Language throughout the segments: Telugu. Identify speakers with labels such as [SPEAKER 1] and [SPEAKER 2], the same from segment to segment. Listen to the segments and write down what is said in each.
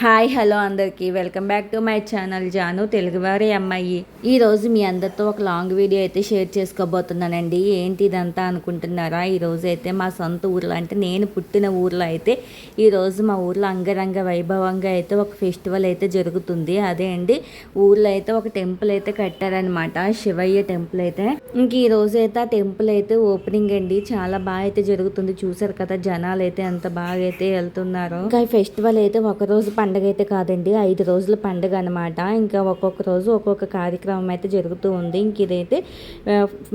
[SPEAKER 1] హాయ్ హలో అందరికీ welcome back to my channel Janu తెలుగువారి అమ్మాయి. ఈరోజు మీ అందరితో ఒక లాంగ్ వీడియో అయితే షేర్ చేసుకోబోతున్నానండి. ఏంటి ఇదంతా అనుకుంటున్నారా? ఈరోజు అయితే మా సొంత ఊర్లో, అంటే నేను పుట్టిన ఊర్లో అయితే ఈరోజు మా ఊర్లో అంగరంగ వైభవంగా అయితే ఒక ఫెస్టివల్ అయితే జరుగుతుంది. అదే అండి, ఊర్లో అయితే ఒక టెంపుల్ అయితే కట్టారనమాట, శివయ్య టెంపుల్ అయితే. ఇంక ఈరోజు అయితే ఆ టెంపుల్ అయితే ఓపెనింగ్ అండి. చాలా బాగా అయితే జరుగుతుంది. చూసారు కదా జనాలు అయితే ఎంత బాగా అయితే వెళ్తున్నారు. ఇంకా ఈ ఫెస్టివల్ అయితే ఒకరోజు పండుగ అయితే కాదండి, 5 రోజుల పండుగ అనమాట. ఇంకా ఒక్కొక్క రోజు ఒక్కొక్క కార్యక్రమం అయితే జరుగుతూ ఉంది. ఇంక ఇదైతే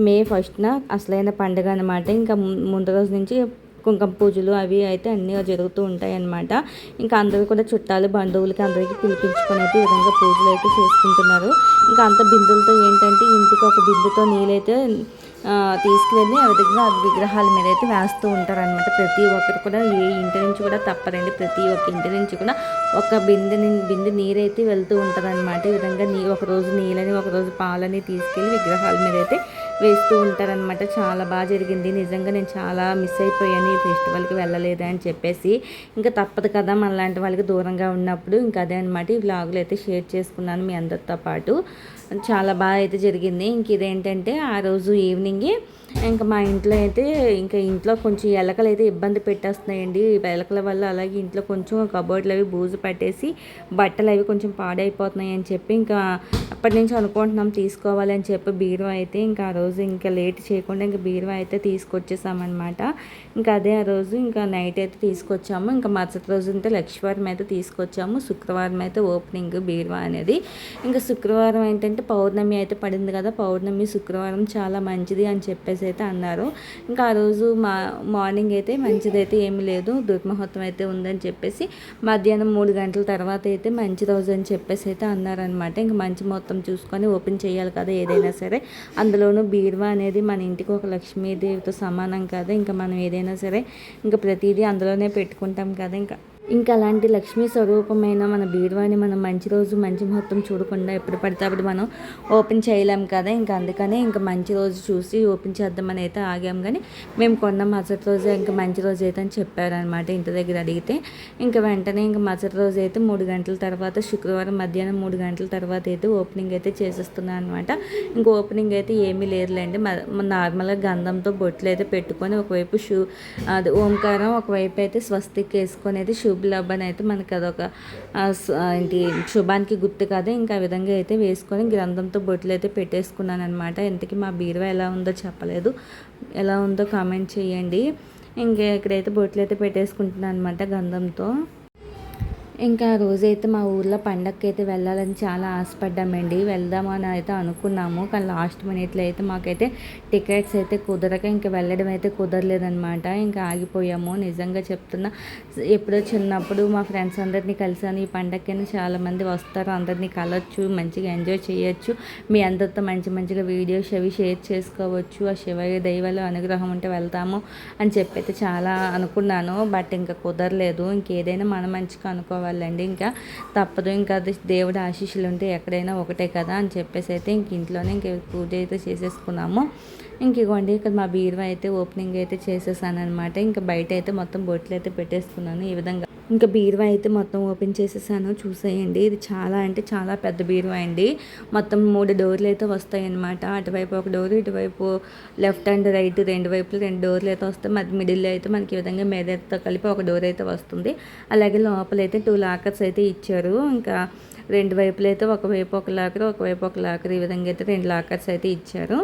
[SPEAKER 1] మే 1న అసలైన పండుగ అనమాట. ఇంకా ముందు రోజు నుంచి కుంకుమ పూజలు అవి అయితే అన్నీ జరుగుతూ ఉంటాయి అన్నమాట. ఇంకా అందరూ కూడా చుట్టాలు బంధువులకి అందరికీ పిలిపించుకొని అయితే ఈ విధంగా పూజలు అయితే చేసుకుంటున్నారు. ఇంకా అంత బిందులతో ఏంటంటే ఇంటికి ఒక బిందుతో నీళ్ళైతే తీసుకువెళ్ళి ఆ విధంగా విగ్రహాల మీద అయితే వేస్తూ ఉంటారు అనమాట. ప్రతి ఒక్కరు కూడా ఏ ఇంటి నుంచి కూడా తప్పరండి, ప్రతి ఒక్క ఇంటి నుంచి కూడా ఒక బిందె నీరైతే వెళ్తూ ఉంటుంది అనమాట. ఈ విధంగా ఒకరోజు నీళ్ళని ఒకరోజు పాలని తీసుకెళ్ళి విగ్రహాల మీద అయితే వేస్తూ ఉంటారనమాట. చాలా బాగా జరిగింది. నిజంగా నేను చాలా మిస్ అయిపోయాను ఈ ఫెస్టివల్కి వెళ్ళలేదు అని చెప్పేసి. ఇంకా తప్పదు కదా మనలాంటి వాళ్ళకి దూరంగా ఉన్నప్పుడు. ఇంకా అదే అనమాట ఈ వ్లాగులు అయితే షేర్ చేసుకున్నాను మీ అందరితో పాటు. చాలా బాగా అయితే జరిగింది. ఇంక ఇదేంటంటే ఆ రోజు ఈవినింగే ఇంకా మా ఇంట్లో అయితే ఇంకా ఇంట్లో కొంచెం ఎలకలు అయితే ఇబ్బంది పెట్టేస్తున్నాయండి. ఎలకల వల్ల అలాగే ఇంట్లో కొంచెం కబోర్డ్లు అవి బూజు పట్టేసి బట్టలు అవి కొంచెం పాడైపోతున్నాయి అని చెప్పి ఇంకా అప్పటి నుంచి అనుకుంటున్నాం తీసుకోవాలి అని చెప్పి బీరువా అయితే ఇంకా ఆ రోజు ఇంకా లేట్ చేయకుండా ఇంకా బీరువా అయితే తీసుకొచ్చేసామన్నమాట. ఇంకా అదే ఆ రోజు ఇంకా నైట్ అయితే తీసుకొచ్చాము. ఇంకా మరుసటి రోజు అంటే లక్ష్మీవారం అయితే తీసుకొచ్చాము. శుక్రవారం అయితే ఓపెనింగ్ బీరువా అనేది. ఇంకా శుక్రవారం ఏంటంటే పౌర్ణమి అయితే పడింది కదా, పౌర్ణమి శుక్రవారం చాలా మంచిది అని చెప్పేసి అయితే అన్నారు. ఇంకా ఆ రోజు మార్నింగ్ అయితే మంచిదైతే ఏమీ లేదు, దుర్ముహూర్తం అయితే ఉందని చెప్పేసి మధ్యాహ్నం 3 గంటల తర్వాత అయితే మంచి రోజు అని చెప్పేసి అయితే అన్నారనమాట. ఇంకా మంచి మొత్తం చూసుకొని ఓపెన్ చేయాలి కదా ఏదైనా సరే. అందులోనూ బీరువా అనేది మన ఇంటికి ఒక లక్ష్మీదేవితో సమానం కదా. ఇంకా మనం ఏదైనా సరే ఇంకా ప్రతిదీ అందులోనే పెట్టుకుంటాం కదా. ఇంకా అలాంటి లక్ష్మీ స్వరూపమైన మన బీరువాని మనం మంచి రోజు మంచి ముహూర్తం చూడకుండా ఎప్పుడు పడితే అప్పుడు మనం ఓపెన్ చేయలేం కదా. ఇంకా అందుకనే ఇంకా మంచి రోజు చూసి ఓపెన్ చేద్దామని అయితే ఆగాం. కానీ మేము కొన్న మరుసటి రోజే ఇంకా మంచి రోజు అయితే అని చెప్పారనమాట ఇంటి దగ్గర అడిగితే. ఇంకా వెంటనే ఇంకా మరుసటి రోజు అయితే 3 గంటల తర్వాత శుక్రవారం మధ్యాహ్నం 3 గంటల తర్వాత అయితే ఓపెనింగ్ అయితే చేసేస్తున్నాను అనమాట. ఇంకా ఓపెనింగ్ అయితే ఏమీ లేదులేండి, నార్మల్గా గంధంతో బొట్లు అయితే పెట్టుకొని ఒకవైపు అది ఓంకారం, ఒకవైపు అయితే స్వస్తిక్ వేసుకొని అయితే శుభ్లబ్బని అయితే మనకి అదొక ఏంటి శుభానికి గుర్తు కదా. ఇంకా ఆ విధంగా అయితే వేసుకొని గ్రంథంతో బొట్లు అయితే పెట్టేసుకున్నాను అనమాట. ఇంతకీ మా బీరువా ఎలా ఉందో చెప్పలేదు, ఎలా ఉందో కామెంట్ చేయండి. ఇంకా ఇక్కడైతే బొట్లు అయితే పెట్టేసుకుంటున్నాను అనమాట గంధంతో. ఇంకా ఆ రోజైతే మా ఊర్లో పండగకి అయితే వెళ్ళాలని చాలా ఆశపడ్డామండి. వెళ్దామని అయితే అనుకున్నాము, కానీ లాస్ట్ మినిట్లో అయితే మాకైతే టికెట్స్ అయితే కుదరక ఇంకా వెళ్ళడం అయితే కుదరలేదనమాట. ఇంకా ఆగిపోయాము. నిజంగా చెప్తున్నా, ఎప్పుడో చిన్నప్పుడు మా ఫ్రెండ్స్ అందరినీ కలిసాను. ఈ పండగకైనా చాలామంది వస్తారు, అందరినీ కలవచ్చు, మంచిగా ఎంజాయ్ చేయొచ్చు, మీ అందరితో మంచిగా వీడియోస్ అవి షేర్ చేసుకోవచ్చు, ఆ శివయ్య దైవాల అనుగ్రహం ఉంటే వెళ్తాము అని చెప్పి అయితే చాలా అనుకున్నాను. బట్ ఇంకా కుదరలేదు. ఇంకేదైనా మన మంచిగా అనుకోవాలి వాళ్ళండి, ఇంకా తప్పదు. ఇంకా అది దేవుడి ఆశీస్సులు ఉంటే ఎక్కడైనా ఒకటే కదా అని చెప్పేసి అయితే ఇంక ఇంట్లోనే ఇంక పూజ అయితే చేసేసుకున్నాము. ఇంక ఇవ్వండి ఇక్కడ మా బీరువా అయితే ఓపెనింగ్ అయితే చేసేసాను అనమాట. ఇంకా బయట అయితే మొత్తం బొట్లు అయితే పెట్టేసుకున్నాను ఈ విధంగా. ఇంకా బీరువా అయితే మొత్తం ఓపెన్ చేసేసాను. చూసేయండి, ఇది చాలా అంటే చాలా పెద్ద బీరువా అండి. మొత్తం 3 డోర్లు అయితే వస్తాయి అన్నమాట. అటువైపు ఒక డోరు, ఇటువైపు లెఫ్ట్ అండ్ రైట్ 2 వైపులు 2 డోర్లు అయితే వస్తాయి. మిడిల్లో అయితే మనకి ఈ విధంగా మేదతో కలిపి ఒక డోర్ అయితే వస్తుంది. అలాగే లోపలైతే 2 లాకర్స్ అయితే ఇచ్చారు. ఇంకా 2 వైపులు అయితే ఒకవైపు ఒక లాకర్, ఒకవైపు ఒక లాకర్, ఈ విధంగా అయితే 2 లాకర్స్ అయితే ఇచ్చారు.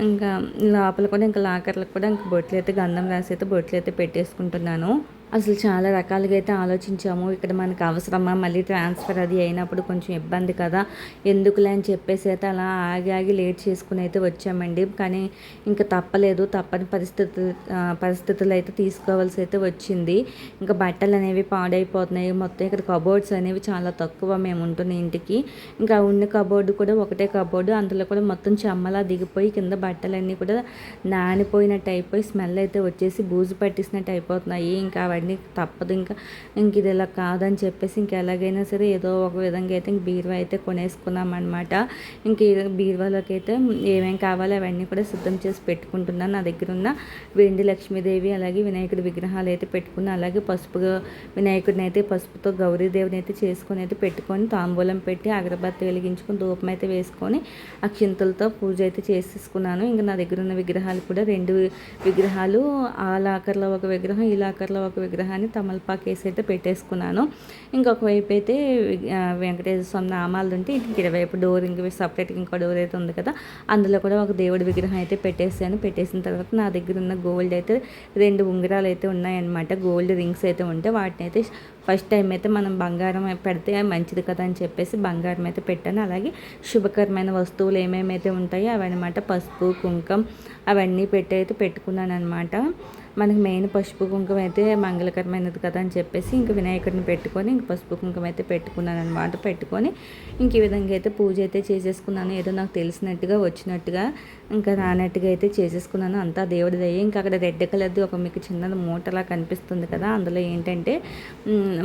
[SPEAKER 1] ఇంకా లోపల కూడా ఇంకా లాకర్లకు కూడా ఇంకా బొట్లు అయితే గంధం రాసి అయితే బొట్లు అయితే పెట్టేసుకుంటున్నాను. అసలు చాలా రకాలుగా అయితే ఆలోచించాము. ఇక్కడ మనకు అవసరమా, మళ్ళీ ట్రాన్స్ఫర్ అది అయినప్పుడు కొంచెం ఇబ్బంది కదా, ఎందుకులే అని చెప్పేసి అయితే అలా ఆగి లేట్ చేసుకుని అయితే వచ్చామండి. కానీ ఇంకా తప్పని పరిస్థితులు అయితే తీసుకోవాల్సి అయితే వచ్చింది. ఇంకా బట్టలు అనేవి పాడైపోతున్నాయి. మొత్తం ఇక్కడ కబోర్డ్స్ అనేవి చాలా తక్కువ మేము ఉంటున్న ఇంటికి. ఇంకా ఉన్న కబోర్డు కూడా ఒకటే కబోర్డు, అందులో కూడా మొత్తం చెమ్మలా దిగిపోయి కింద బట్టలన్నీ కూడా నానిపోయినట్టు అయిపోయి స్మెల్ అయితే వచ్చేసి బూజు పట్టిసినట్టు అయిపోతున్నాయి. ఇంకా అవన్నీ తప్పదు, ఇంక ఇది ఇలా కాదని చెప్పేసి ఇంక ఎలాగైనా సరే ఏదో ఒక విధంగా అయితే ఇంక బీరువా అయితే కొనేసుకున్నాం అనమాట. ఇంక ఈ బీరువాలోకి అయితే ఏమేం కావాలో అవన్నీ కూడా సిద్ధం చేసి పెట్టుకుంటున్నాను. నా దగ్గర ఉన్న వెండి లక్ష్మీదేవి అలాగే వినాయకుడి విగ్రహాలు అయితే పెట్టుకుని, అలాగే వినాయకుడిని అయితే పసుపుతో గౌరీదేవిని అయితే చేసుకొని అయితే పెట్టుకొని తాంబూలం పెట్టి అగరబత్తి వెలిగించుకొని ధూపం అయితే వేసుకొని అక్షింతలతో పూజ అయితే చేసేసుకున్నాను. ఇంకా నా దగ్గర ఉన్న విగ్రహాలు కూడా 2 విగ్రహాలు, ఆ లాకర్లో ఒక విగ్రహం, ఈ లాకర్లో ఒక విగ్రహాన్ని తమలపాకు వేసి అయితే పెట్టేసుకున్నాను. ఇంకొక వైపు అయితే వెంకటేశ్వర స్వామి నామాలు ఉంటే ఇంక ఇటువైపు డోర్ ఇంక సపరేట్గా ఇంకో డోర్ అయితే ఉంది కదా, అందులో కూడా ఒక దేవుడి విగ్రహం అయితే పెట్టేసాను. పెట్టేసిన తర్వాత నా దగ్గర ఉన్న గోల్డ్ అయితే 2 ఉంగరాలు అయితే ఉన్నాయన్నమాట. గోల్డ్ రింగ్స్ అయితే ఉంటే వాటిని అయితే ఫస్ట్ టైం అయితే మనం బంగారం పెడితే మంచిది కదా అని చెప్పేసి బంగారం అయితే పెట్టాను. అలాగే శుభకరమైన వస్తువులు ఏమేమైతే ఉంటాయో అవన్నమాట, పసుపు కుంకం అవన్నీ పెట్టి అయితే పెట్టుకున్నాను అనమాట. మనకి మెయిన్ పసుపు కుంకుమ అయితే మంగళకరమైనది కదా అని చెప్పేసి ఇంక వినాయకుడిని పెట్టుకొని ఇంక పసుపు కుంకుమ అయితే పెట్టుకున్నాను అనమాట. పెట్టుకొని ఇంక ఈ విధంగా అయితే పూజ అయితే చేసేసుకున్నాను. ఏదో నాకు తెలిసినట్టుగా వచ్చినట్టుగా ఇంకా రానట్టుగా అయితే చేసేసుకున్నాను. అంతా దేవుడి దయ్య. ఇంకా అక్కడ రెడ్ కలర్ది ఒక మీకు చిన్నది మూటలా కనిపిస్తుంది కదా, అందులో ఏంటంటే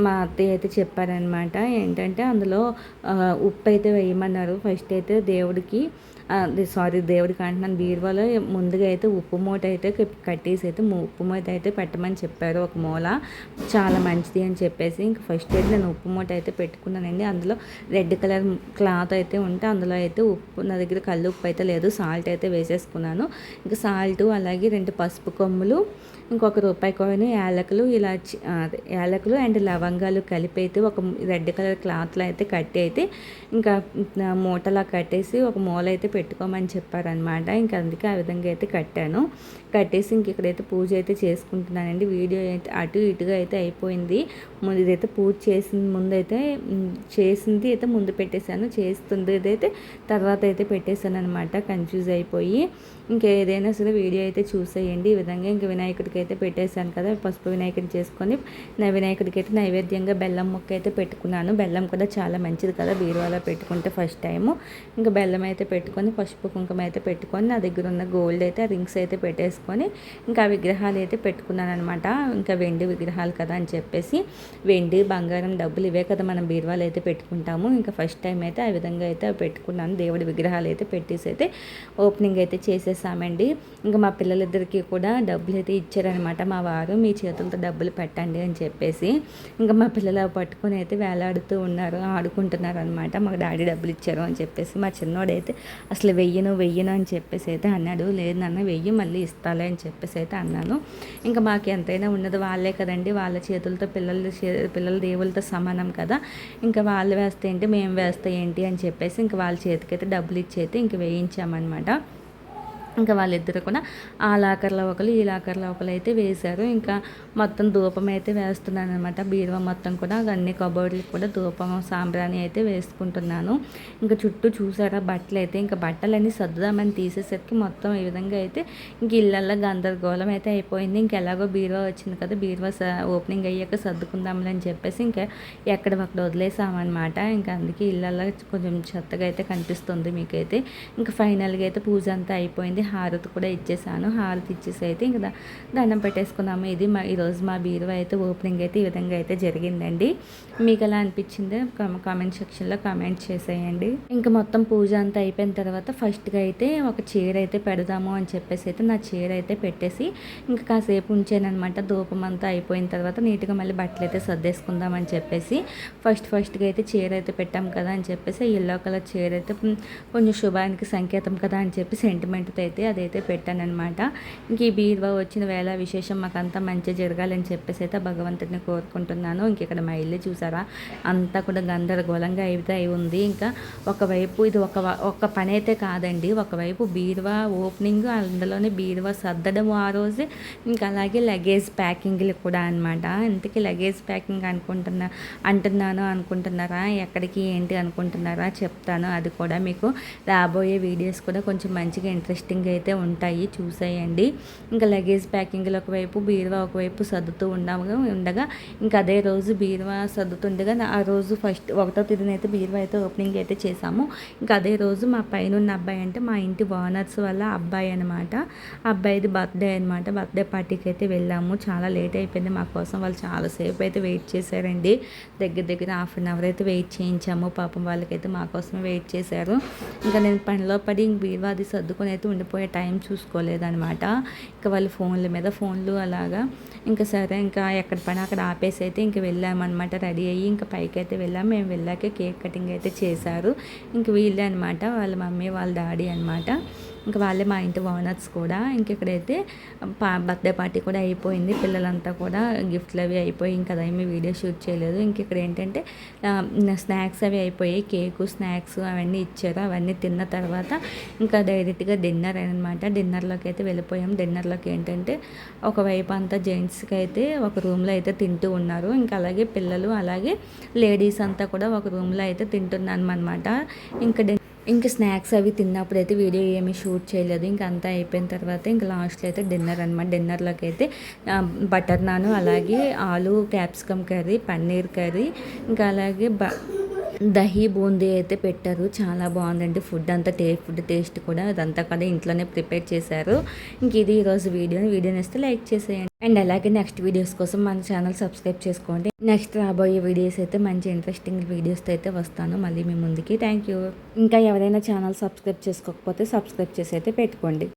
[SPEAKER 1] మా అత్తయ్య అయితే చెప్పారనమాట. ఏంటంటే అందులో ఉప్పు అయితే వేయమన్నారు. ఫస్ట్ అయితే దేవుడికి అంటున్నాను, బీరువాలో ముందుగా అయితే ఉప్పు మూట అయితే కట్టేసి అయితే ఉప్పు మూట అయితే పెట్టమని చెప్పారు ఒక మూల, చాలా మంచిది అని చెప్పేసి. ఇంక ఫస్ట్ అయితే నేను ఉప్పు మూట అయితే పెట్టుకున్నానండి. అందులో రెడ్ కలర్ క్లాత్ అయితే ఉంటే అందులో అయితే ఉప్పు, నా దగ్గర కళ్ళు ఉప్పు అయితే లేదు, సాల్ట్ అయితే వేసేసుకున్నాను. ఇంకా సాల్ట్ అలాగే 2 పసుపు కొమ్ములు, ఇంకొక రూపాయి కాయిన్, యాలకులు, యాలకులు అండ్ లవంగాలు కలిపి అయితే ఒక రెడ్ కలర్ క్లాత్లో అయితే కట్టి అయితే ఇంకా మూటలా కట్టేసి ఒక మూల అయితే పెట్టుకోమని చెప్పారనమాట. ఇంకా అందుకే ఆ విధంగా అయితే కట్టేసి ఇంక ఇక్కడైతే పూజ అయితే చేసుకుంటున్నానండి. వీడియో అయితే అటు ఇటుగా అయితే అయిపోయింది. ఇదైతే పూజ చేసింది అయితే ముందు పెట్టేశాను, చేస్తుంది అయితే తర్వాత అయితే పెట్టేశాను అనమాట, కన్ఫ్యూజ్ అయిపోయి. ఇంకేదైనా సరే వీడియో అయితే చూసేయండి. ఈ విధంగా ఇంక వినాయకుడికి అయితే పెట్టేశాను కదా, పసుపు వినాయకుడిని చేసుకొని వినాయకుడికి అయితే నైవేద్యంగా బెల్లం ముక్క అయితే పెట్టుకున్నాను. బెల్లం కూడా చాలా మంచిది కదా బీరువాలో పెట్టుకుంటే ఫస్ట్ టైము. ఇంకా బెల్లం అయితే పెట్టుకొని పసుపు కుంకుమ అయితే పెట్టుకొని నా దగ్గర ఉన్న గోల్డ్ అయితే రింగ్స్ అయితే పెట్టేసుకొని ఇంకా విగ్రహాలు అయితే పెట్టుకున్నాను అనమాట. ఇంకా వెండి విగ్రహాలు కదా అని చెప్పేసి వెండి బంగారం డబ్బులు ఇవే కదా మనం బీరువాలు అయితే పెట్టుకుంటాము. ఇంకా ఫస్ట్ టైం అయితే ఆ విధంగా అయితే పెట్టుకున్నాను. దేవుడి విగ్రహాలు అయితే పెట్టేసి అయితే ఓపెనింగ్ అయితే చేసేసామండి. ఇంకా మా పిల్లలిద్దరికీ కూడా డబ్బులు అయితే ఇచ్చారనమాట మా వారు, మీ చేతులతో డబ్బులు పెట్టండి అని చెప్పేసి. ఇంకా మా పిల్లలు పట్టుకొని అయితే వేలాడుతూ ఉన్నారు, ఆడుకుంటున్నారు అనమాట. మాకు డాడీ డబ్బులు ఇచ్చారు అని చెప్పేసి. మా చిన్నోడైతే అసలు వెయ్యను అని చెప్పేసి అయితే అన్నాడు. లేదు నాన్న వెయ్యి మళ్ళీ ఇస్తాలే అని చెప్పేసి అయితే అన్నాను. ఇంకా మాకు ఎంతైనా ఉన్నది వాళ్ళే కదండి, వాళ్ళ చేతులతో పిల్లల దేవులతో సమానం కదా, ఇంకా వాళ్ళు వేస్తే ఏంటి మేము వేస్తే ఏంటి అని చెప్పేసి ఇంకా వాళ్ళ చేతికైతే డబ్బులు ఇచ్చి అయితే ఇంక వేయించామన్నమాట. ఇంకా వాళ్ళిద్దరు కూడా ఆ లాకర్లో ఒకరు ఈ లాకర్లో ఒకరు అయితే వేశారు. ఇంకా మొత్తం ధూపం అయితే వేస్తున్నాను అనమాట. బీరువా మొత్తం కూడా అన్ని కబోర్డ్లకు కూడా ధూపం సాంబ్రాణి అయితే వేసుకుంటున్నాను. ఇంకా చుట్టూ చూసారా బట్టలు అయితే, ఇంకా బట్టలన్నీ సర్దుదామని తీసేసరికి మొత్తం ఈ విధంగా అయితే ఇంక ఇళ్ళల్లో గందరగోళం అయితే అయిపోయింది. ఇంకెలాగో బీరువా వచ్చింది కదా, బీరువా ఓపెనింగ్ అయ్యాక సర్దుకుందాంలే అని చెప్పేసి ఇంకా ఎక్కడక్కడ వదిలేసామన్నమాట. ఇంకా అందుకే ఇళ్ళల్లో కొంచెం చెత్తగా అయితే కనిపిస్తుంది మీకైతే. ఇంకా ఫైనల్గా అయితే పూజ అంతా అయిపోయింది. హారతి కూడా ఇచ్చేసాను. హారతి ఇచ్చేసి అయితే ఇంకా దండం పెట్టేసుకున్నాము. ఇది ఈరోజు మా బీరువా అయితే ఓపెనింగ్ అయితే ఈ విధంగా అయితే జరిగిందండి. మీకు ఎలా అనిపించిందో కామెంట్ సెక్షన్లో కామెంట్ చేసేయండి. ఇంకా మొత్తం పూజ అంతా అయిపోయిన తర్వాత ఫస్ట్గా అయితే ఒక చీర అయితే పెడదాము అని చెప్పేసి అయితే నా చీర అయితే పెట్టేసి ఇంకా కాసేపు ఉంచానమాట. ధూపం అంతా అయిపోయిన తర్వాత నీట్గా మళ్ళీ బట్టలు అయితే సర్దేసుకుందాం అని చెప్పేసి ఫస్ట్గా అయితే చీర అయితే పెట్టాం కదా అని చెప్పేసి ఎల్లో కలర్ చీర అయితే కొంచెం శుభానికి సంకేతం కదా అని చెప్పి సెంటిమెంట్తో అయితే అదైతే పెట్టానమాట. ఇంక ఈ బీరువా వచ్చిన వేళ విశేషం మాకంతా మంచి జరగాలని చెప్పేసి అయితే భగవంతుడిని కోరుకుంటున్నాను. ఇంక ఇక్కడ మా ఇల్లు చూసారా అంతా కూడా గందరగోళంగా అయితే అయి ఉంది. ఇంకా ఒకవైపు ఇది ఒక పని అయితే కాదండి, ఒకవైపు బీరువా ఓపెనింగ్, అందులోనే బీరువా సర్దడం ఆ రోజే, ఇంకా అలాగే లగేజ్ ప్యాకింగ్లు కూడా అనమాట. ఇంతకీ లగేజ్ ప్యాకింగ్ అనుకుంటున్నారా, ఎక్కడికి ఏంటి అనుకుంటున్నారా చెప్తాను. అది కూడా మీకు రాబోయే వీడియోస్ కూడా కొంచెం మంచిగా ఇంట్రెస్టింగ్ ప్యాకింగ్ అయితే ఉంటాయి చూసేయండి. ఇంకా లగేజ్ ప్యాకింగ్లు ఒకవైపు, బీరువా ఒకవైపు సర్దుతూ ఉండగా ఇంకా అదే రోజు బీరువా సర్దుతుండగా ఆ రోజు ఫస్ట్ 1వ తేదీన అయితే బీరువా అయితే ఓపెనింగ్ అయితే చేసాము. ఇంకా అదే రోజు మా పైన ఉన్న అబ్బాయి అంటే మా ఇంటి ఓనర్స్ వల్ల అబ్బాయి అనమాట. అబ్బాయిది బర్త్డే అనమాట. బర్త్డే పార్టీకి అయితే వెళ్ళాము. చాలా లేట్ అయిపోయింది మా కోసం. వాళ్ళు చాలాసేపు అయితే వెయిట్ చేశారండి. దగ్గర హాఫ్ అన్ అవర్ అయితే వెయిట్ చేయించాము. పాపం వాళ్ళకైతే మా కోసమే వెయిట్ చేశారు. ఇంకా నేను పనిలో పడి బీరువా అది సర్దుకొని అయితే ఉండిపోయే టైం చూసుకోలేదనమాట. ఇంకా వాళ్ళు ఫోన్లు అలాగా. ఇంకా సరే ఇంకా ఎక్కడ పని అక్కడ ఆపేసి అయితే ఇంక వెళ్ళామన్నమాట. రెడీ అయ్యి ఇంకా పైకి అయితే వెళ్ళాము. మేము వెళ్ళాక కేక్ కటింగ్ అయితే చేశారు. ఇంక వీళ్ళే అనమాట, వాళ్ళ మమ్మీ వాళ్ళ డాడీ అనమాట. ఇంకా వాళ్ళే మా ఇంటి ఓనర్స్ కూడా. ఇంక ఇక్కడైతే బర్త్డే పార్టీ కూడా అయిపోయింది. పిల్లలంతా కూడా గిఫ్ట్లు అవి అయిపోయి ఇంకా అదేమీ వీడియో షూట్ చేయలేదు. ఇంక ఇక్కడ ఏంటంటే స్నాక్స్ అవి అయిపోయాయి. కేకు, స్నాక్స్ అవన్నీ ఇచ్చారు. అవన్నీ తిన్న తర్వాత ఇంకా డైరెక్ట్గా డిన్నర్ అనమాట. డిన్నర్లోకి అయితే వెళ్ళిపోయాం. డిన్నర్లోకి ఏంటంటే ఒకవైపు అంతా జెంట్స్కి అయితే ఒక రూమ్లో అయితే తింటూ ఉన్నారు. ఇంకా అలాగే పిల్లలు అలాగే లేడీస్ అంతా కూడా ఒక రూమ్లో అయితే తింటున్నాం అనమాట. ఇంకా స్నాక్స్ అవి తిన్నప్పుడు అయితే వీడియో ఏమీ షూట్ చేయలేదు. ఇంకా అంతా అయిపోయిన తర్వాత ఇంకా లాస్ట్లో అయితే డిన్నర్ అనమాట. డిన్నర్లోకి అయితే బటర్ నాన్, అలాగే ఆలు క్యాప్సికమ్ కర్రీ, పన్నీర్ కర్రీ, ఇంకా అలాగే దహీ బూందీ అయితే పెట్టారు. చాలా బాగుందండి ఫుడ్ అంతా. ఫుడ్ టేస్ట్ కూడా అదంతా కూడా ఇంట్లోనే ప్రిపేర్ చేశారు. ఇంక ఇది ఈరోజు వీడియోని ఇస్తే లైక్ చేసేయండి. అండ్ అలాగే నెక్స్ట్ వీడియోస్ కోసం మన ఛానల్ సబ్స్క్రైబ్ చేసుకోండి. నెక్స్ట్ రాబోయే వీడియోస్ అయితే మంచి ఇంట్రెస్టింగ్ వీడియోస్తో అయితే వస్తాను మళ్ళీ మీ ముందుకి. Thank you. ఇంకా ఎవరైనా ఛానల్ సబ్స్క్రైబ్ చేసుకోకపోతే సబ్స్క్రైబ్ చేసి అయితే పెట్టుకోండి.